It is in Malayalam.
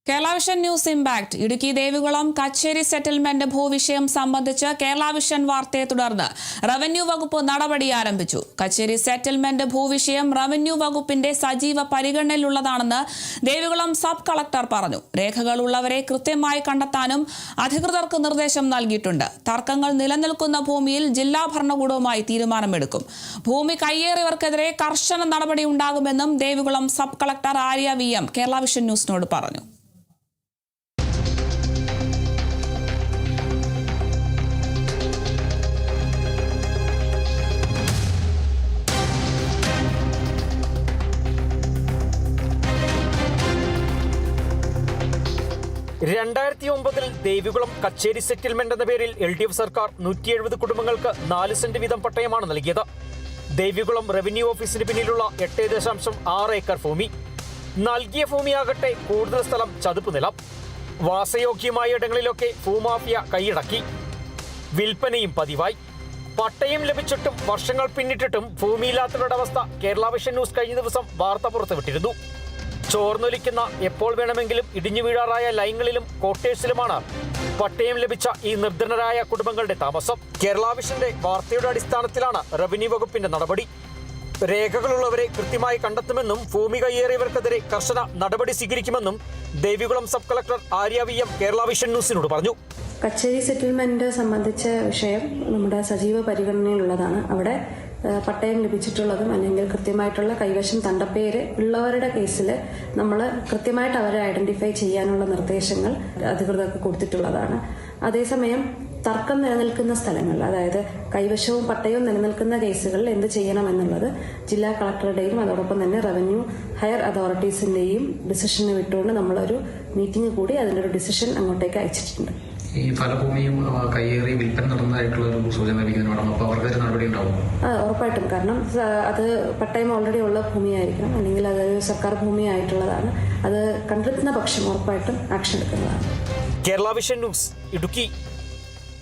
Kerala vision news impact Idukki Devikulam കച്ചേരി സെറ്റിൽമെന്റ് ഭൂവിഷയം സംബന്ധിച്ച് കേരള വിഷൻ വാർത്തയെ തുടർന്ന് റവന്യൂ വകുപ്പ് നടപടി ആരംഭിച്ചു. കച്ചേരി സെറ്റിൽമെന്റ് ഭൂവിഷയം റവന്യൂ വകുപ്പിന്റെ സജീവ പരിഗണനയിലുള്ളതാണെന്ന് ദേവികുളം സബ് കളക്ടർ പറഞ്ഞു. രേഖകളുള്ളവരെ കൃത്യമായി കണ്ടെത്താനും അധികൃതർക്ക് നിർദ്ദേശം നൽകിയിട്ടുണ്ട്. തർക്കങ്ങൾ നിലനിൽക്കുന്ന ഭൂമിയിൽ ജില്ലാ ഭരണകൂടവുമായി തീരുമാനമെടുക്കും. ഭൂമി കയ്യേറിയവർക്കെതിരെ കർശന നടപടി ഉണ്ടാകുമെന്നും Devikulam sub collector Arya VM Kerala vision ന്യൂസിനോട് പറഞ്ഞു. ദേവികുളം കച്ചേരി സെറ്റിൽമെന്റ് എന്ന പേരിൽ LDF സർക്കാർ 170 കുടുംബങ്ങൾക്ക് 4 സെന്റ് വീതം പട്ടയമാണ് നൽകിയത്. ദേവികുളം റവന്യൂ ഓഫീസിന് പിന്നിലുള്ള 8.6 ഏക്കർ ഭൂമി. നൽകിയ ഭൂമിയാകട്ടെ കൂടുതൽ സ്ഥലം ചതുപ്പ് നിലം. വാസയോഗ്യമായ ഇടങ്ങളിലൊക്കെ ഭൂമാഫിയ കൈയടക്കി. വിൽപ്പനയും പതിവായി. പട്ടയം ലഭിച്ചിട്ടും വർഷങ്ങൾ പിന്നിട്ടിട്ടും ഭൂമിയില്ലാത്തവരുടെ അവസ്ഥ കേരള വിഷൻ ന്യൂസ് കഴിഞ്ഞ ദിവസം വാർത്ത പുറത്തുവിട്ടിരുന്നു. ചോർന്നൊലിക്കുന്ന എപ്പോൾ വേണമെങ്കിലും ഇടിഞ്ഞു വീഴാറായ ലൈനുകളിലും ക്വാർട്ടേഴ്സിലുമാണ് പട്ടയം ലഭിച്ച ഈ നിർധനരായ കുടുംബങ്ങളുടെ താമസം. കേരള വിഷന്റെ വാർത്തയുടെ അടിസ്ഥാനത്തിലാണ് റവന്യൂ വകുപ്പിന്റെ നടപടി. രേഖകളുള്ളവരെ കൃത്യമായി കണ്ടെത്തുമെന്നും ഭൂമി കയ്യേറിയവർക്കെതിരെ കർശന നടപടി സ്വീകരിക്കുമെന്നും Devikulam sub collector Arya VM Kerala vision ന്യൂസിനോട് പറഞ്ഞു. കച്ചേരി സെറ്റിൽമെന്റ് സംബന്ധിച്ച വിഷയം നമ്മുടെ സജീവ പരിഗണനയിലുള്ളതാണ്. അവിടെ പട്ടയം ലഭിച്ചിട്ടുള്ളതും അല്ലെങ്കിൽ കൃത്യമായിട്ടുള്ള കൈവശം തണ്ടപ്പേര് ഉള്ളവരുടെ കേസിൽ നമ്മൾ കൃത്യമായിട്ട് അവരെ ഐഡന്റിഫൈ ചെയ്യാനുള്ള നിർദ്ദേശങ്ങൾ അധികൃതർക്ക് കൊടുത്തിട്ടുള്ളതാണ്. അതേസമയം തർക്കം നിലനിൽക്കുന്ന സ്ഥലങ്ങളിൽ, അതായത് കൈവശവും പട്ടയവും നിലനിൽക്കുന്ന കേസുകളിൽ എന്ത് ചെയ്യണമെന്നുള്ളത് ജില്ലാ കളക്ടറുടെയും അതോടൊപ്പം തന്നെ റവന്യൂ ഹയർ അതോറിറ്റീസിന്റെയും ഡിസിഷന് വിട്ടുകൊണ്ട് നമ്മളൊരു മീറ്റിംഗ് കൂടി അതിന്റെ ഒരു ഡിസിഷൻ അങ്ങോട്ടേക്ക് അയച്ചിട്ടുണ്ട്. ഈ ഫലഭൂമിയും കയ്യേറി വിൽപ്പന നടന്നതായിട്ടുള്ള ഒരു സൂചന ലഭിക്കുന്നതാണ്. അപ്പോൾ അവർക്ക് നടപടി ഉണ്ടാവും? ഉറപ്പായിട്ടും. കാരണം അത് പട്ടയം ഓൾറെഡി ഉള്ള ഭൂമിയായിരിക്കണം, അല്ലെങ്കിൽ അത് സർക്കാർ ഭൂമിയായിട്ടുള്ളതാണ്. അത് കണ്ടെത്തുന്ന പക്ഷം ഉറപ്പായിട്ടും ആക്ഷൻ എടുക്കുന്നതാണ്. Kerala vision news, Idukki.